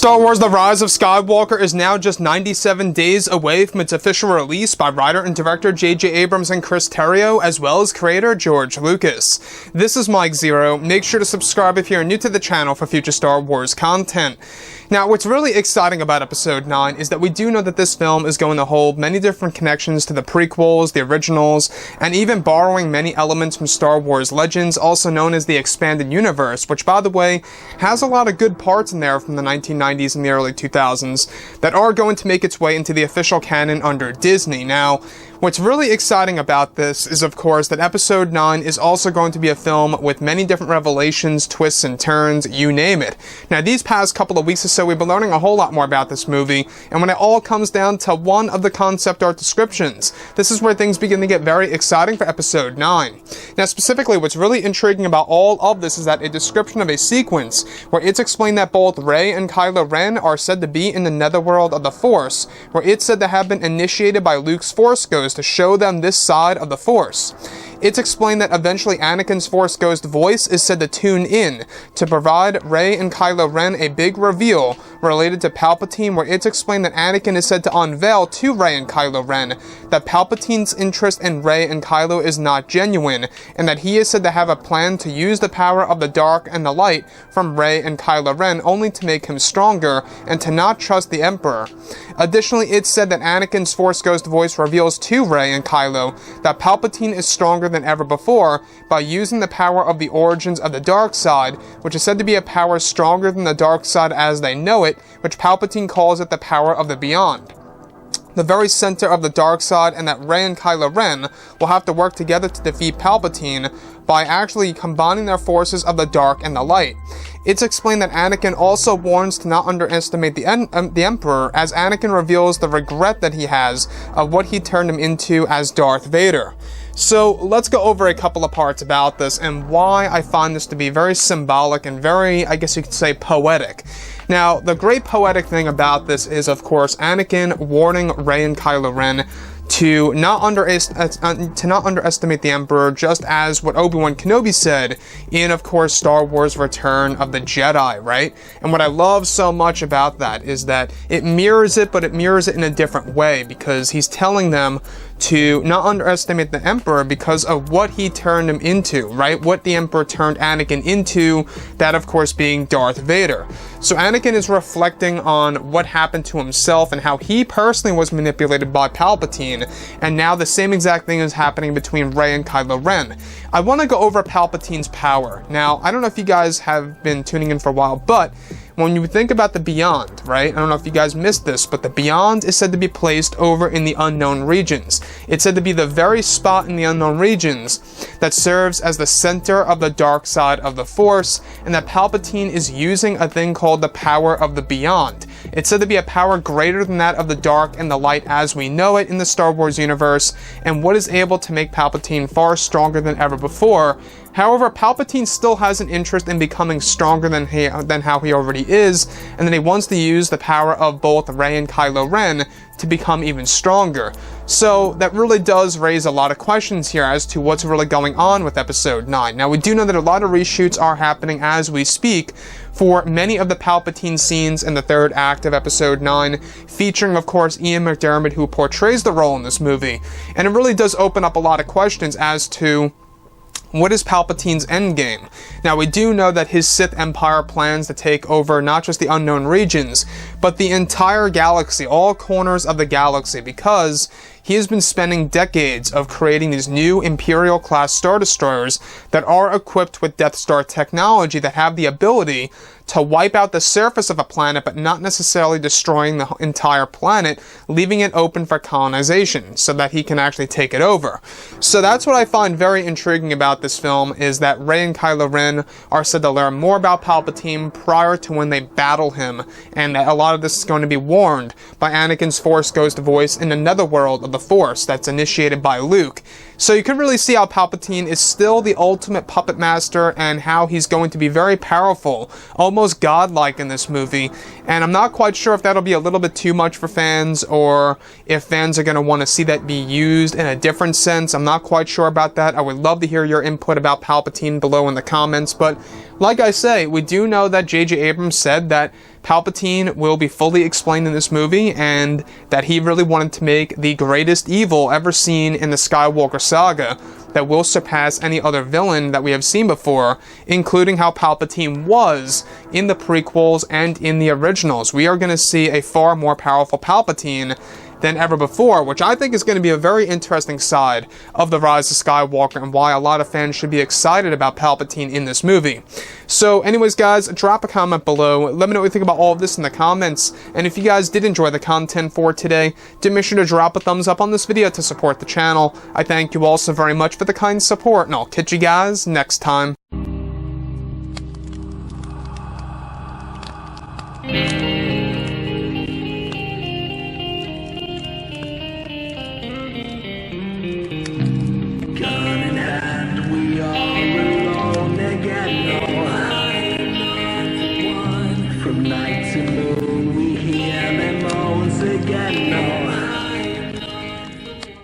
Star Wars The Rise of Skywalker is now just 97 days away from its official release by writer and director J.J. Abrams and Chris Terrio, as well as creator George Lucas. This is Mike Zero. Make sure to subscribe if you're new to the channel for future Star Wars content. Now, what's really exciting about Episode 9 is that we do know that this film is going to hold many different connections to the prequels, the originals, and even borrowing many elements from Star Wars Legends, also known as the Expanded Universe, which, by the way, has a lot of good parts in there from the 1990s and the early 2000s that are going to make its way into the official canon under Disney. Now, what's really exciting about this is, of course, that Episode 9 is also going to be a film with many different revelations, twists and turns, you name it. Now, these past couple of weeks or so, we've been learning a whole lot more about this movie, and when it all comes down to one of the concept art descriptions, this is where things begin to get very exciting for Episode 9. Now, specifically, what's really intriguing about all of this is that a description of a sequence where it's explained that both Rey and Kylo Ren are said to be in the netherworld of the Force, where it's said to have been initiated by Luke's Force Ghost to show them this side of the Force. It's explained that eventually Anakin's Force Ghost voice is said to tune in to provide Rey and Kylo Ren a big reveal related to Palpatine, where it's explained that Anakin is said to unveil to Rey and Kylo Ren that Palpatine's interest in Rey and Kylo is not genuine, and that he is said to have a plan to use the power of the dark and the light from Rey and Kylo Ren only to make him stronger and to not trust the Emperor. Additionally, it's said that Anakin's Force Ghost voice reveals to Rey and Kylo that Palpatine is stronger than ever before by using the power of the origins of the dark side, which is said to be a power stronger than the dark side as they know it, which Palpatine calls it the power of the beyond. The very center of the dark side, and that Rey and Kylo Ren will have to work together to defeat Palpatine by actually combining their forces of the dark and the light. It's explained that Anakin also warns to not underestimate the Emperor, as Anakin reveals the regret that he has of what he turned him into as Darth Vader. So let's go over a couple of parts about this and why I find this to be very symbolic and very, I guess you could say, poetic. Now, the great poetic thing about this is, of course, Anakin warning Rey and Kylo Ren to not underestimate the Emperor, just as what Obi-Wan Kenobi said in, of course, Star Wars Return of the Jedi, right? And what I love so much about that is that it mirrors it, but it mirrors it in a different way, because he's telling them to not underestimate the Emperor because of what he turned him into, right? What the Emperor turned Anakin into, that of course being Darth Vader. So Anakin is reflecting on what happened to himself and how he personally was manipulated by Palpatine, and now the same exact thing is happening between Rey and Kylo Ren. I want to go over Palpatine's power. Now, I don't know if you guys have been tuning in for a while, but when you think about the Beyond, right? I don't know if you guys missed this, but the Beyond is said to be placed over in the unknown regions. It's said to be the very spot in the unknown regions that serves as the center of the dark side of the Force, and that Palpatine is using a thing called the power of the Beyond. It's said to be a power greater than that of the dark and the light as we know it in the Star Wars universe, and what is able to make Palpatine far stronger than ever before. However, Palpatine still has an interest in becoming stronger than how he already is, and that he wants to use the power of both Rey and Kylo Ren to become even stronger. So that really does raise a lot of questions here as to what's really going on with Episode 9. Now, we do know that a lot of reshoots are happening as we speak for many of the Palpatine scenes in the third act of Episode 9, featuring, of course, Ian McDiarmid, who portrays the role in this movie. And it really does open up a lot of questions as to what is Palpatine's endgame? Now, we do know that his Sith Empire plans to take over not just the unknown regions, but the entire galaxy, all corners of the galaxy, because he has been spending decades of creating these new Imperial-class Star Destroyers that are equipped with Death Star technology that have the ability to wipe out the surface of a planet, but not necessarily destroying the entire planet, leaving it open for colonization, so that he can actually take it over. So that's what I find very intriguing about this film, is that Rey and Kylo Ren are said to learn more about Palpatine prior to when they battle him, and that a lot of this is going to be warned by Anakin's Force Ghost voice in the netherworld of the Force that's initiated by Luke. So you can really see how Palpatine is still the ultimate puppet master, and how he's going to be very powerful, almost godlike in this movie. And I'm not quite sure if that'll be a little bit too much for fans, or if fans are going to want to see that be used in a different sense. I'm not quite sure about that. I would love to hear your input about Palpatine below in the comments, but like I say, we do know that J.J. Abrams said that Palpatine will be fully explained in this movie, and that he really wanted to make the greatest evil ever seen in the Skywalker saga that will surpass any other villain that we have seen before, including how Palpatine was in the prequels and in the originals. We are going to see a far more powerful Palpatine than ever before, which I think is going to be a very interesting side of the Rise of Skywalker and why a lot of fans should be excited about Palpatine in this movie. So anyways, guys, drop a comment below. Let me know what you think about all of this in the comments. And if you guys did enjoy the content for today, do make sure to drop a thumbs up on this video to support the channel. I thank you all so very much for the kind support, and I'll catch you guys next time.